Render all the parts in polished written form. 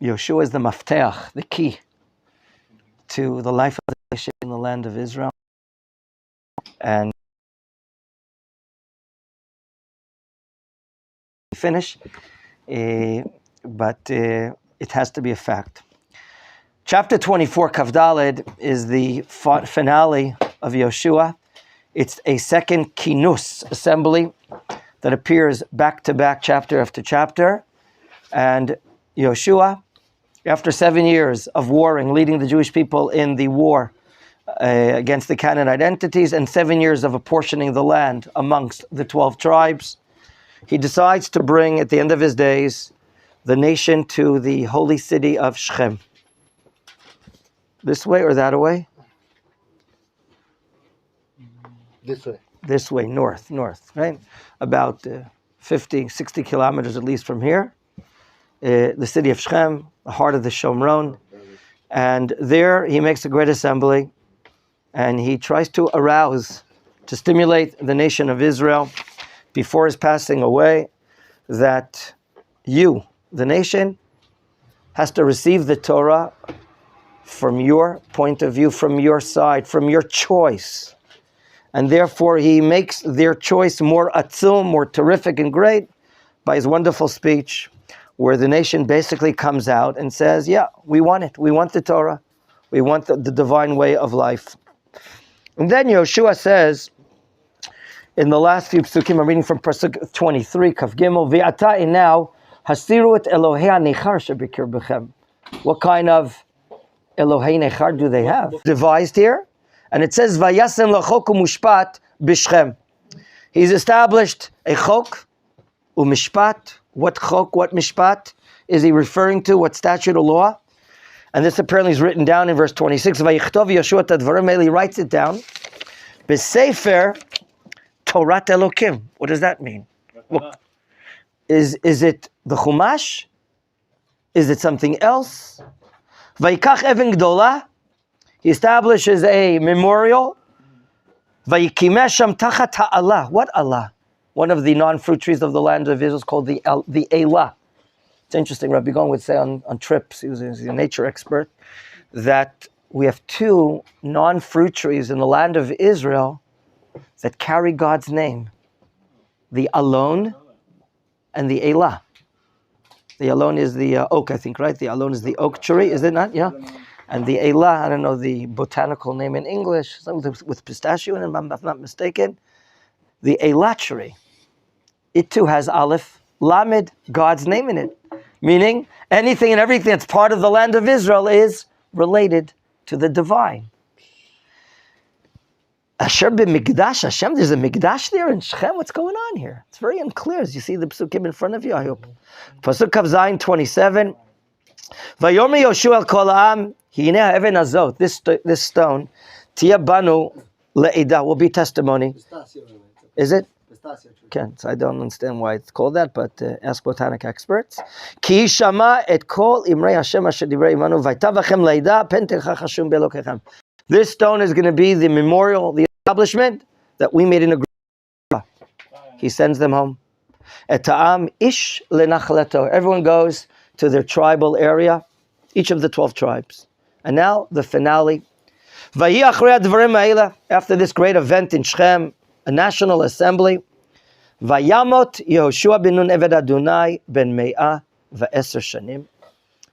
Yehoshua is the mafteach, the key to the life of the nation in the land of Israel. And finish, but it has to be a fact. Chapter 24, Kavdaled, is the finale of Yehoshua. It's a second kinus, assembly, that appears back to back, chapter after chapter. And Yehoshua, after 7 years of warring, leading the Jewish people in the war against the Canaanite entities, and 7 years of apportioning the land amongst the 12 tribes, he decides to bring, at the end of his days, the nation to the holy city of Shechem. This way or that way? This way. This way, north, right? About 50, 60 kilometers at least from here. The city of Shechem, the heart of the Shomron. And there he makes a great assembly, and he tries to arouse, to stimulate the nation of Israel before his passing away, that you, the nation, has to receive the Torah from your point of view, from your side, from your choice. And therefore he makes their choice more atzum, more terrific and great, by his wonderful speech, where the nation basically comes out and says, yeah, we want it. We want the Torah. We want the divine way of life. And then Yehoshua says, in the last few psukim, I'm reading from Pasuk 23, Kaf Gimel, V'ata in now, hasiru et Elohei nechar shebikir bechem. What kind of Elohei nechar do they have? Devised here. And it says, Vayasem lachok u'mushpat b'Shechem. He's established a chok u'mishpat. What chok, what mishpat is he referring to? What statute or law? And this apparently is written down in verse 26. Vayichtov Yehoshua tadvarim eli, writes it down. Sefer Torat Elokim. What does that mean? Well, is it the Chumash? Is it something else? Vayikach even gdola. He establishes a memorial. Vayikimeh sham tachat ha'alah. What Allah? One of the non-fruit trees of the land of Israel is called the Elah. It's interesting, Rabbi Gon would say on trips, he was a nature expert, that we have two non-fruit trees in the land of Israel that carry God's name. The Alon and the Elah. The Alon is the oak, I think, right? The Alon is the oak tree, is it not? Yeah. And the Elah, I don't know the botanical name in English, something with pistachio in it, if I'm not mistaken. The Elah tree. It too has Aleph, Lamed, God's name in it. Meaning, anything and everything that's part of the land of Israel is related to the divine. Asher b'mikdash Hashem, there's a mikdash there in Shechem. What's going on here? It's very unclear. As you see the psukim in front of you, I hope. Pasuk Kav Zayin 27. Vayomer Yehoshua el kol ha'am, hinei ha'even hazot, this stone, tia banu le'edah, will be testimony. Is it? Okay, so I don't understand why it's called that, but ask botanic experts. Ki shama et kol imrei Hashem asher divrei imanu vaytavachem le'edah pen telcha chashum be'elokechem. This stone is going to be the memorial, the establishment that we made in agreement. He sends them home. Et ta'am ish lenachleto. Everyone goes to their tribal area, each of the 12 tribes. And now the finale. Vayi achrei advarim ha'ela. After this great event in Shechem, a national assembly. Vayamot Yehoshua ben Nun eved Adonai ben me'ah va'eser shanim.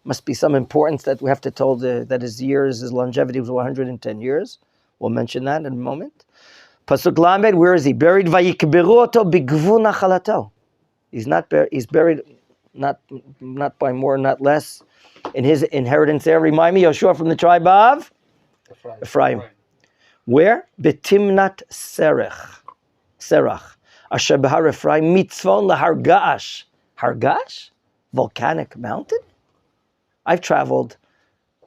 Must be some importance that we have to tell that his years, his longevity was 110 years. We'll mention that in a moment. Pasuk Lamed, where is he buried? Vayikberu oto b'gvul nachalato. He's buried not by more, not less, in his inheritance area. Remind me, Yehoshua from the tribe of Ephraim. Where? Betimnat Serach. Asher behar Ephraim mitzvon lahar Gaash. Har Gaash? Volcanic mountain? I've traveled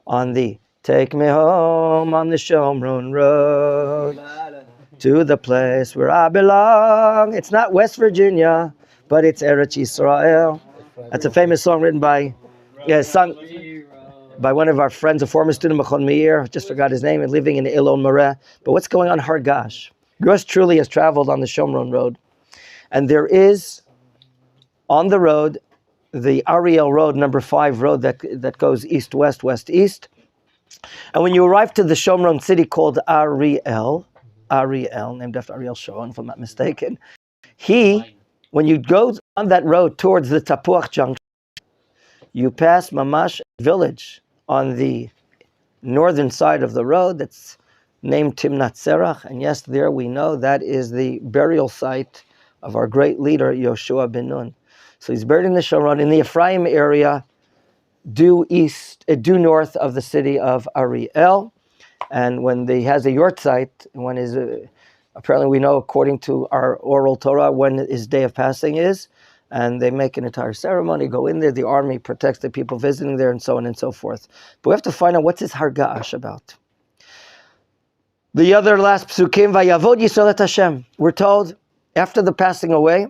on the Take Me Home on the Shomron Road to the place where I belong. It's not West Virginia, but it's Eretz Yisrael. That's a famous song written by, sung by one of our friends, a former student, Machon Meir, just forgot his name, and living in Elon Moreh. But what's going on Har Gaash? Yours truly has traveled on the Shomron Road. And there is, on the road, the Ariel Road, number 5 road that goes east-west, west-east. And when you arrive to the Shomron city called Ariel, named after Ariel Sharon, if I'm not mistaken, when you go on that road towards the Tapuach Junction, you pass Mamash village on the northern side of the road that's named Timnat Serach. And yes, there we know that is the burial site of our great leader, Yehoshua ben Nun. So he's buried in the Shomron, in the Ephraim area, due north of the city of Ariel. And when he has a yortzeit, when his, apparently we know according to our oral Torah when his day of passing is, and they make an entire ceremony, go in there, the army protects the people visiting there, and so on and so forth. But we have to find out what's his harga'ash about. The other last psukim, Vayavod Yisrael et Hashem. We're told, after the passing away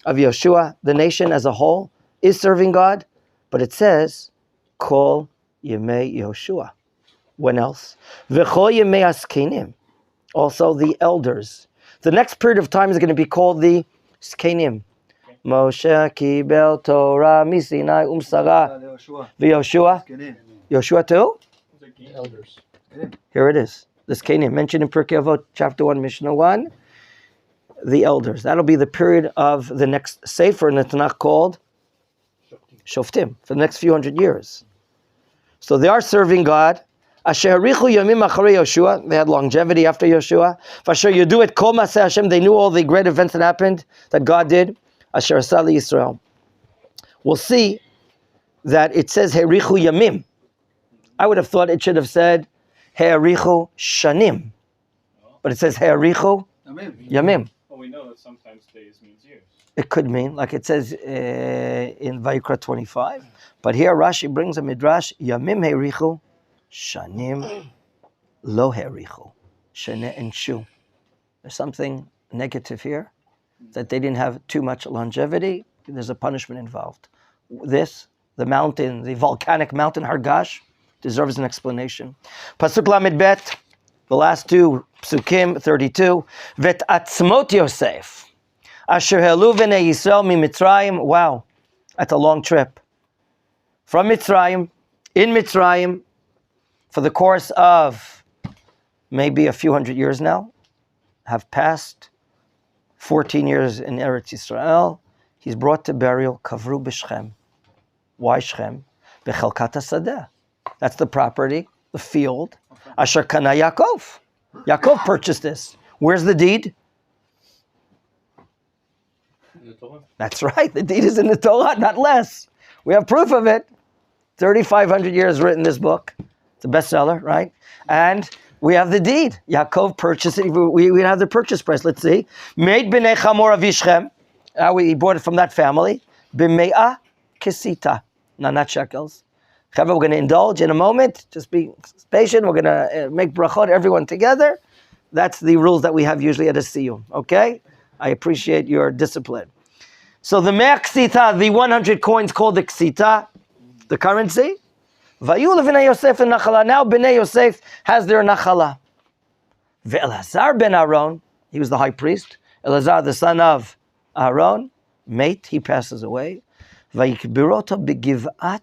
of Yehoshua, the nation as a whole is serving God, but it says, Kol Yemei Yehoshua. When else? V'chol Yemei Askenim. Also the elders. The next period of time is going to be called the Skenim. Moshe kibel Torah misinai umsara. V'Yehoshua. Yehoshua too? Elders. Here it is. The Skenim, mentioned in Pirkei Avot, chapter 1, Mishnah 1. The elders. That'll be the period of the next Sefer in the Tanakh called Shoftim, for the next few hundred years. So they are serving God. Asher harichu yamim acharei Yehoshua. They had longevity after Yehoshua. Asher yedu et kol ma'aseh Hashem. They knew all the great events that happened, that God did. Asher asa Yisrael. We'll see that it says harichu yamim. I would have thought it should have said harichu shanim, but it says harichu yamim. Well, we know that sometimes days means years. It could mean, like it says in Vayikra 25, but here Rashi brings a midrash, Yamim herichu, Shanim lo herichu, Shane and Shu. There's something negative here, that they didn't have too much longevity. There's a punishment involved. This, the mountain, the volcanic mountain Hargash, deserves an explanation. Pasuk Lamed Bet, the last two psukim, 32, Vet atzmot Yosef. Asher helu v'nei Yisrael mi Mitzrayim. Wow, that's a long trip. From Mitzrayim, in Mitzrayim, for the course of maybe a few hundred years now, have passed 14 years in Eretz Yisrael. He's brought to burial, Kavru b'Shchem. Why Shchem? B'chelkat hasadeh. That's the property, the field. Asher kana Yaakov. Yaakov purchased this. Where's the deed? That's right. The deed is in the Torah, not less. We have proof of it. 3,500 years written this book. It's a bestseller, right? And we have the deed. Yaakov purchased it. We have the purchase price. Let's see. Made b'nei chamor avishchem. He bought it from that family. B'me'ah kesita. Not shekels. We're going to indulge in a moment. Just be patient. We're going to make brachot, everyone together. That's the rules that we have usually at a siyum. Okay? I appreciate your discipline. So the me'ah ksita, the 100 coins called the ksita, the currency. Vayu levnei Yosef and nachala. Now Bnei Yosef has their nachala. Ve'elazar ben Aaron, he was the high priest. Elazar, the son of Aaron, mate, he passes away. Vayikbiroto begiv'at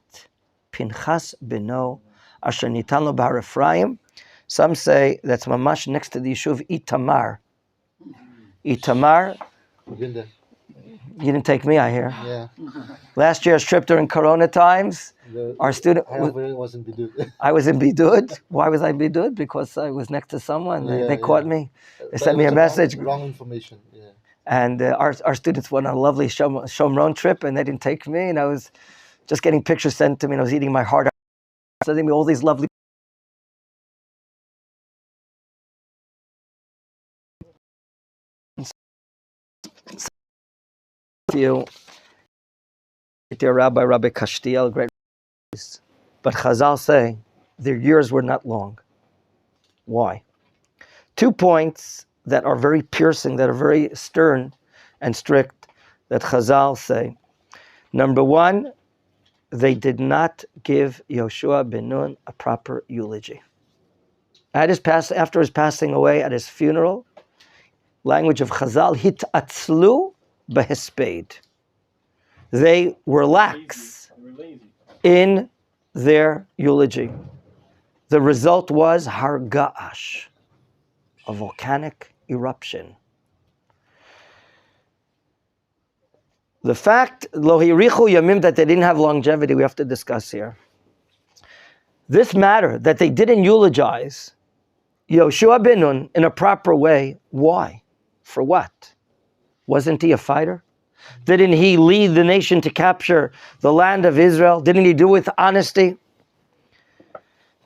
Pinchas beno asher nitan lo b'har Ephraim. Some say that's mamash next to the Yishuv Itamar. Itamar. You didn't take me, I hear. Yeah. Last year's trip during Corona times, our student... was in Bidud. I was in Bidud. Why was I in Bidud? Because I was next to someone. They caught me. They sent me a message. Wrong information, yeah. And our students went on a lovely Shomron trip, and they didn't take me, and I was just getting pictures sent to me, and I was eating my heart out, sending me all these lovely you, dear Rabbi Kashtiel, great. But Chazal say their years were not long. Why? 2 points that are very piercing, that are very stern and strict, that Chazal say. Number one, they did not give Yehoshua ben Nun a proper eulogy. After his passing away, at his funeral, language of Chazal, hitatzlu behesped. They were lax They were lazy. in their eulogy. The result was Har Ga'ash, a volcanic eruption. The fact, Lo hirichu yamim, that they didn't have longevity, we have to discuss here. This matter, that they didn't eulogize Yehoshua ben Nun in a proper way, why? For what? Wasn't he a fighter? Didn't he lead the nation to capture the land of Israel? Didn't he do it with honesty?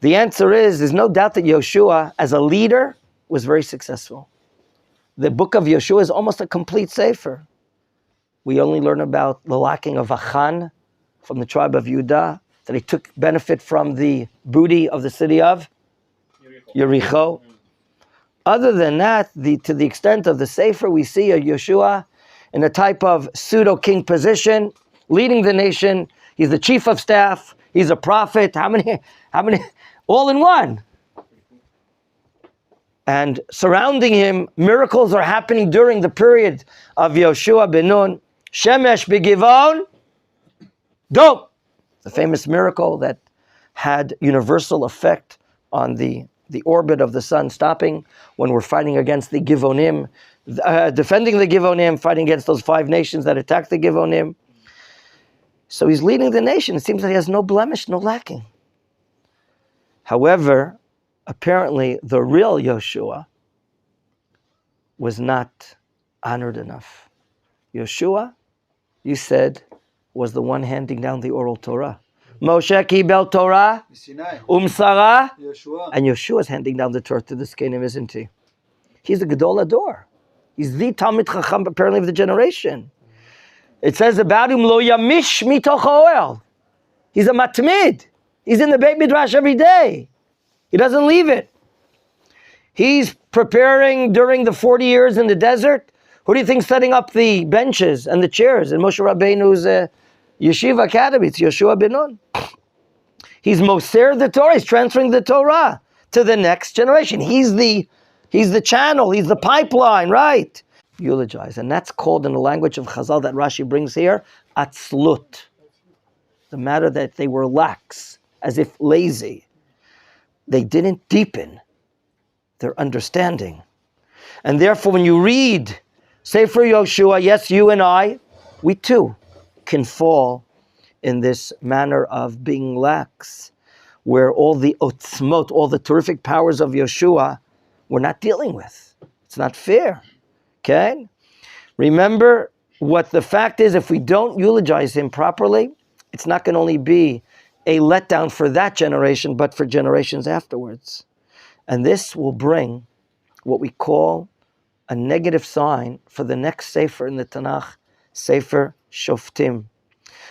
The answer is, there's no doubt that Yehoshua, as a leader, was very successful. The book of Yehoshua is almost a complete sefer. We only learn about the lacking of Achan from the tribe of Judah, that he took benefit from the booty of the city of Yericho. Other than that, to the extent of the sefer, we see a Yehoshua in a type of pseudo-king position, leading the nation. He's the chief of staff. He's a prophet. How many, all in one. And surrounding him, miracles are happening during the period of Yehoshua ben Nun. Shemesh b'givon, dom. The famous miracle that had universal effect on the orbit of the sun stopping when we're fighting against the Givonim, defending the Givonim, fighting against those 5 nations that attacked the Givonim. So he's leading the nation. It seems that he has no blemish, no lacking. However, apparently the real Yehoshua was not honored enough. Yehoshua, you said, was the one handing down the oral Torah. Moshe kibel Torah, Umsara, and Yehoshua is handing down the Torah to the Zkenim, isn't he? He's the Gadol Ador. He's the Talmid Chacham, apparently, of the generation. It says about him, Lo yamish mitoch ha'oel. He's a matmid. He's in the Beit Midrash every day. He doesn't leave it. He's preparing during the 40 years in the desert. Who do you think's setting up the benches and the chairs in Moshe Rabbeinu's Yeshiva Academy? It's Yehoshua ben Nun. He's Moser the Torah. He's transferring the Torah to the next generation. He's the channel. He's the pipeline, right? Eulogize. And that's called, in the language of Chazal that Rashi brings here, atzlut. The matter that they were lax, as if lazy. They didn't deepen their understanding. And therefore, when you read Sefer Yehoshua, yes, you and I, we too can fall in this manner of being lax, where all the otzmot, all the terrific powers of Yehoshua, we're not dealing with. It's not fair. Okay? Remember what the fact is, if we don't eulogize him properly, it's not going to only be a letdown for that generation, but for generations afterwards. And this will bring what we call a negative sign for the next Sefer in the Tanakh, Sefer Shoftim.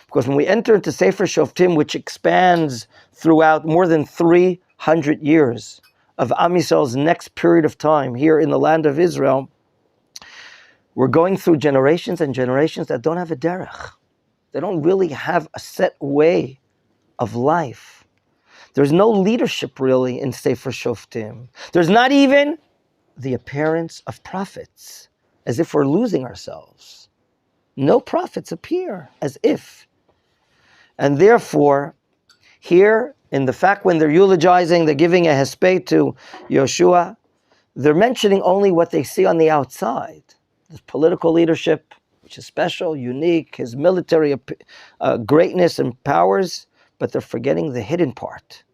Because when we enter into Sefer Shoftim, which expands throughout more than 300 years of Am Yisrael's next period of time here in the land of Israel, we're going through generations and generations that don't have a derech. They don't really have a set way of life. There's no leadership really in Sefer Shoftim. There's not even the appearance of prophets, as if we're losing ourselves. No prophets appear, as if. And therefore, here, in the fact when they're eulogizing, they're giving a hesped to Yehoshua, they're mentioning only what they see on the outside. His political leadership, which is special, unique, his military greatness and powers, but they're forgetting the hidden part.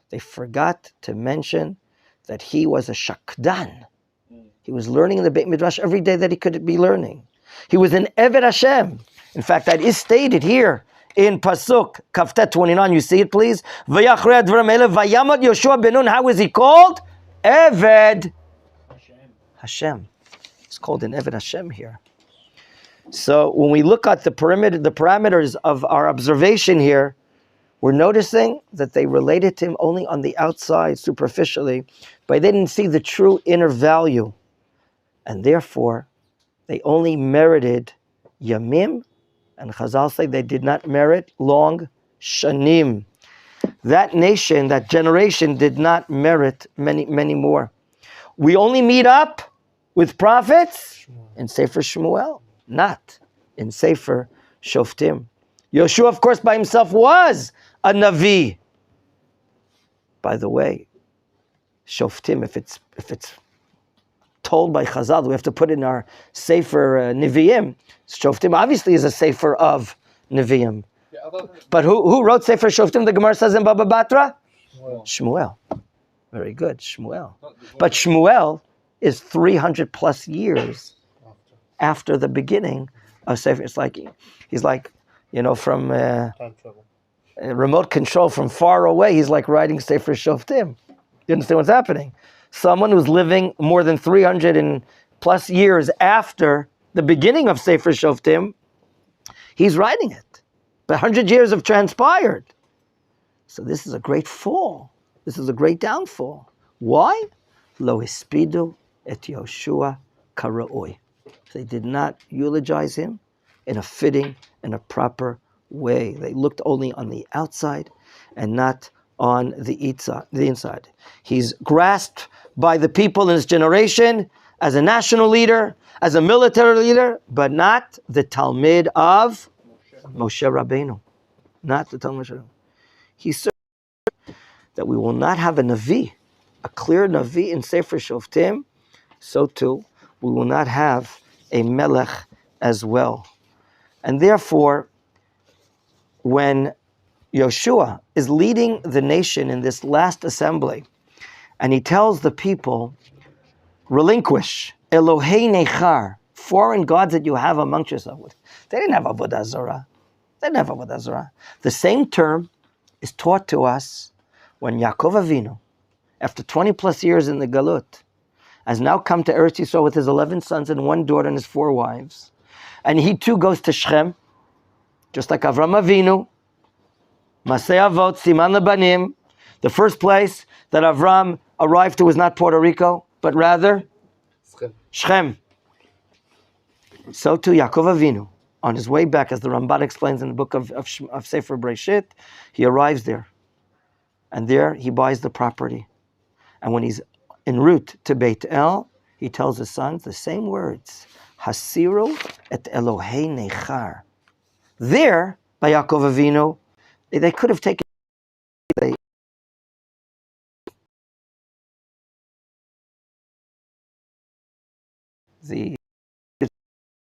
They forgot to mention that he was a shakdan. He was learning in the Beit Midrash every day that he could be learning. He was an Eved Hashem. In fact, that is stated here in Pasuk Kaftet 29. You see it, please. Vayachrei advarim ele vayamad Yehoshua ben Nun. How is he called? Eved Hashem. It's called an Eved Hashem here. So when we look at the parameters of our observation here, we're noticing that they related to him only on the outside, superficially, but they didn't see the true inner value. And therefore, they only merited Yamim, and Chazal say they did not merit long Shanim. That nation, that generation did not merit many more. We only meet up with prophets in Sefer Shmuel, not in Sefer Shoftim. Yehoshua, of course, by himself was a Navi. By the way, Shoftim, if it's told by Chazal, we have to put in our Sefer Nevi'im. Shoftim obviously is a Sefer of Nevi'im. But who wrote Sefer Shoftim? The Gemara says in Baba Batra? Shmuel. Very good, Shmuel. But Shmuel is 300 plus years after the beginning of Sefer. It's like, he's like, from remote control from far away, he's like writing Sefer Shoftim. You understand what's happening? Someone who's living more than 300 and plus years after the beginning of Sefer Shoftim, he's writing it. But 100 years have transpired. So this is a great fall. This is a great downfall. Why? Lo hispidu et Yehoshua karaoi. They did not eulogize him in a fitting and a proper way. They looked only on the outside and not on the inside. He's grasped by the people in his generation as a national leader, as a military leader, but not the Talmid of Moshe Rabbeinu. Not the Talmid of Moshe Rabbeinu. He said that we will not have a Navi, a clear Navi in Sefer Shoftim, so too we will not have a Melech as well. And therefore, when Yehoshua is leading the nation in this last assembly, and he tells the people, relinquish Elohei Nechar, foreign gods that you have amongst yourselves. They didn't have Avodah Zarah. The same term is taught to us when Yaakov Avinu, after 20 plus years in the Galut, has now come to Eretz Yisrael with his 11 sons and 1 daughter and his 4 wives. And he too goes to Shechem, just like Avram Avinu, Masei Avot, Siman Lebanim. The first place that Avram arrived to was not Puerto Rico, but rather Shechem. So too Yaakov Avinu, on his way back, as the Ramban explains in the book of Sefer Breshit, he arrives there. And there he buys the property. And when he's en route to Beit El, he tells his sons the same words, Hasiru et Elohei Nechar. There, by Yaakov Avinu, they could have taken the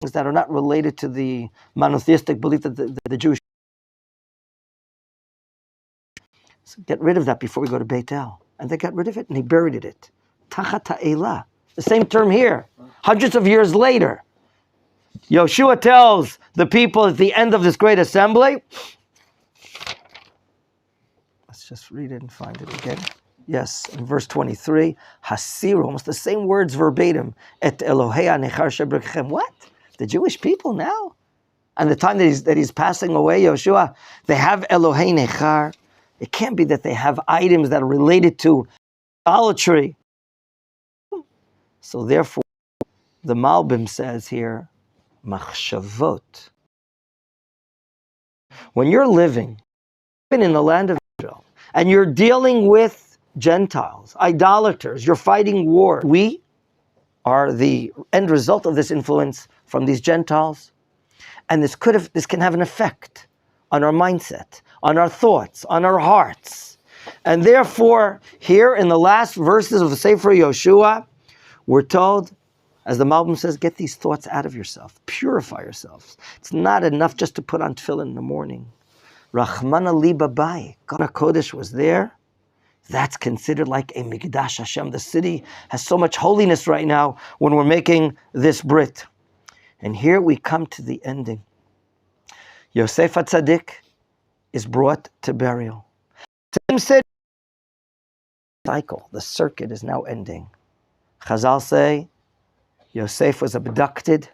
things that are not related to the monotheistic belief that the Jewish. So get rid of that before we go to Beit El. And they got rid of it and he buried it. Tachat ha'elah. The same term here. Hundreds of years later, Yehoshua tells the people at the end of this great assembly. Let's just read it and find it again. Yes, in verse 23, Hasiru, almost the same words verbatim, et Elohei nechar shebrekhem. What? The Jewish people now? And the time that he's passing away, Yehoshua, they have Elohei nechar. It can't be that they have items that are related to idolatry. So therefore, the Malbim says here, machshavot. When you're living in the land of Israel, and you're dealing with Gentiles, idolaters, you're fighting war. We are the end result of this influence from these Gentiles. And this can have an effect on our mindset, on our thoughts, on our hearts. And therefore, here in the last verses of the Sefer Yehoshua, we're told, as the Malbim says, get these thoughts out of yourself. Purify yourselves. It's not enough just to put on tefillin in the morning. Rachmana li babai. God HaKodesh was there. That's considered like a Mikdash Hashem. The city has so much holiness right now when we're making this Brit. And here we come to the ending. Yosef HaTzadik is brought to burial. Same city. Cycle, the circuit is now ending. Chazal say Yosef was abducted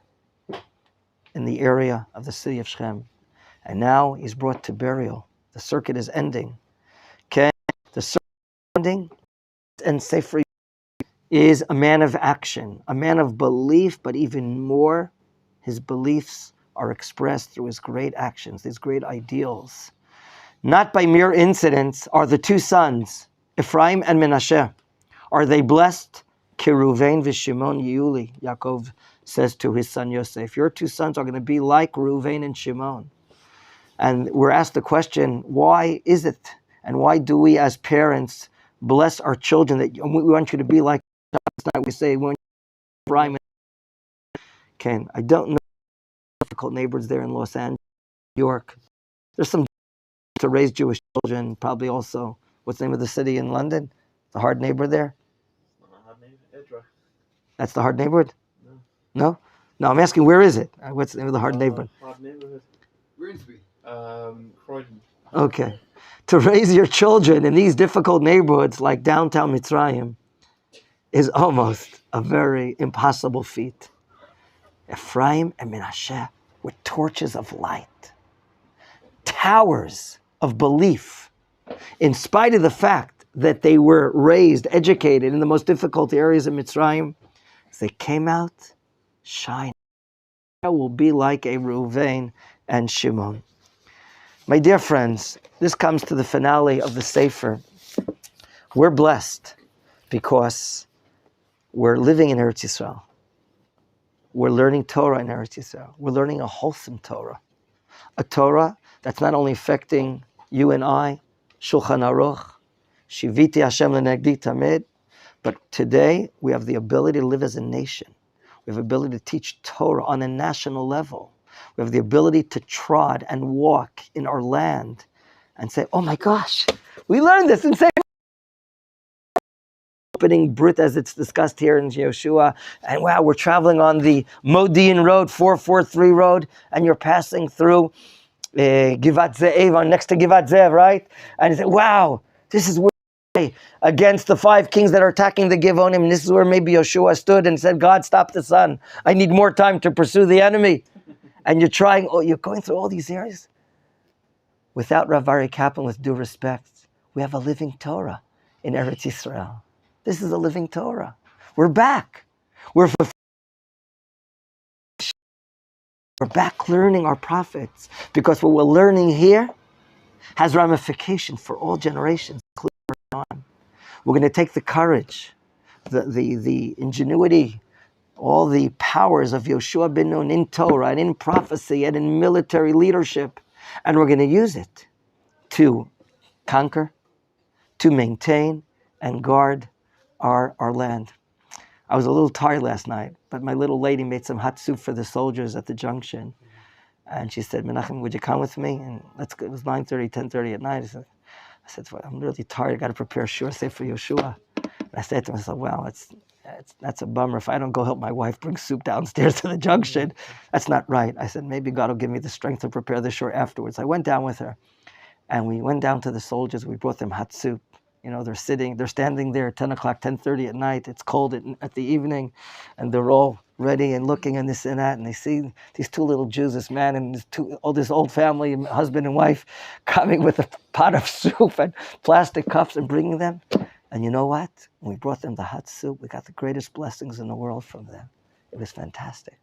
in the area of the city of Shechem. And now he's brought to burial. The circuit is ending. Okay? The circuit is ending. And Sefer is a man of action, a man of belief, but even more, his beliefs are expressed through his great actions, these great ideals. Not by mere incidents are the 2 sons, Ephraim and Menachem. Are they blessed? Kiruvain v'Shimon Yuli. Yaakov says to his son Yosef, your 2 sons are going to be like Reuven and Shimon. And we're asked the question, why is it? And why do we as parents bless our children that we want you to be like last night we say, we want you to rhyme. Okay, I don't know difficult neighbors there in Los Angeles, New York. There's some to raise Jewish children, probably also, what's the name of the city in London? The hard neighbor there? That's the hard neighborhood? No? No, I'm asking, where is it? What's the name of the hard neighborhood? Hard neighborhood. Greensby. Croydon. Okay. To raise your children in these difficult neighborhoods like downtown Mitzrayim is almost a very impossible feat. Ephraim and Menachem were torches of light, towers of belief, in spite of the fact that they were raised, educated in the most difficult areas of Mitzrayim. As they came out, shining. Will be like a Reuven and Shimon. My dear friends, this comes to the finale of the Sefer. We're blessed because we're living in Eretz Yisrael. We're learning Torah in Eretz Yisrael. We're learning a wholesome Torah. A Torah that's not only affecting you and I, Shulchan Aruch, Shiviti Hashem lenegdi tamid, but today we have the ability to live as a nation. We have the ability to teach Torah on a national level. We have the ability to trod and walk in our land and say, oh my gosh, we learned this in Sefer. Opening Brit as it's discussed here in Yehoshua, and wow, we're traveling on the Modi'in Road, 443 road, and you're passing through Givat Ze'ev, next to Givat Ze'ev, right? And you say, wow, this is where against the 5 kings that are attacking the Givonim, and this is where maybe Yehoshua stood and said, God, stop the sun. I need more time to pursue the enemy. And you're trying, you're going through all these areas. Without Rav Ari Kaplan, with due respect, we have a living Torah in Eretz Yisrael. This is a living Torah. We're back. We're back learning our prophets, because what we're learning here has ramifications for all generations, including on. We're going to take the courage, the ingenuity, all the powers of Yehoshua ben Nun in Torah and in prophecy and in military leadership, and we're going to use it to conquer, to maintain and guard our land. I was a little tired last night, but my little lady made some hot soup for the soldiers at the junction. And she said, Menachem, would you come with me? And let's go. It was 9:30, 10:30 at night. I said, well, I'm really tired. I got to prepare a shur say for Yehoshua. And I said to myself, well, that's a bummer. If I don't go help my wife bring soup downstairs to the junction, that's not right. I said, maybe God will give me the strength to prepare the shur afterwards. I went down with her, and we went down to the soldiers. We brought them hot soup. You know, they're standing there at 10 o'clock, 10:30 at night. It's cold at the evening, and they're all ready and looking and this and that. And they see these 2 little Jews, this man and this old family, husband and wife, coming with a pot of soup and plastic cups and bringing them. And you know what? When we brought them the hot soup, we got the greatest blessings in the world from them. It was fantastic.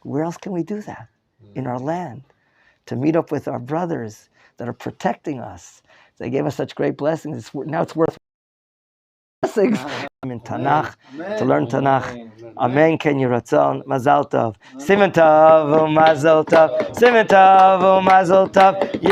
Where else can we do that? In our land. To meet up with our brothers that are protecting us. They gave us such great blessings. Now it's worth blessings. I'm in Tanakh, to learn Tanakh. Amen. Ken Yiratzon. Mazal Tov. Siman Tov. Mazal Tov. Siman Tov. Mazal Tov.